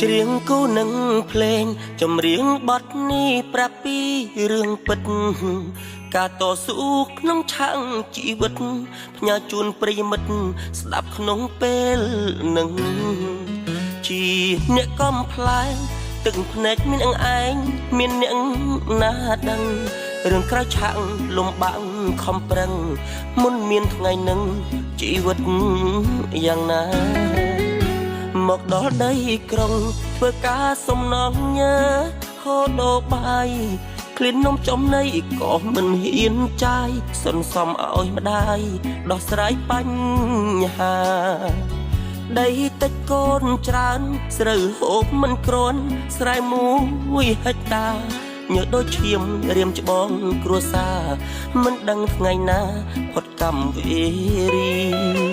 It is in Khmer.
ច្រៀងគូនឹងភ្លេងចម្រៀងបទនេះប្រាប់ពីរឿងពិតការតស៊ូក្នុងឆាំងជីវិតផ្ញើជូនប្រិយមិត្តស្ដាប់ក្នុងពេលនឹងជាអ្នកកំប្លែងទឹកភ្នែកមានអង្អែងមានអ្នកណាដឹងរឿងក្រៅឆាំងលំបាំងខំប្រឹងមុនមានថ្ងៃនឹងជីវិតយ៉ាងណាមកដល់ដីក្រុងធ្វើការសំណងញើហូតដល់បាយក្លៀននំចំណីក៏មិនហ៊ានចាយសន្សំឲ្យម្ដាយដោះស្រាយបញ្ហាដីតិចកូនច្រើនស្រូវហូបមិនគ្រាន់ស្រែ1ហិកតាញើដូចឈាមរៀមច្បងគ្រួសារមិនដឹងថ្ងៃណាផុតកម្មវេរី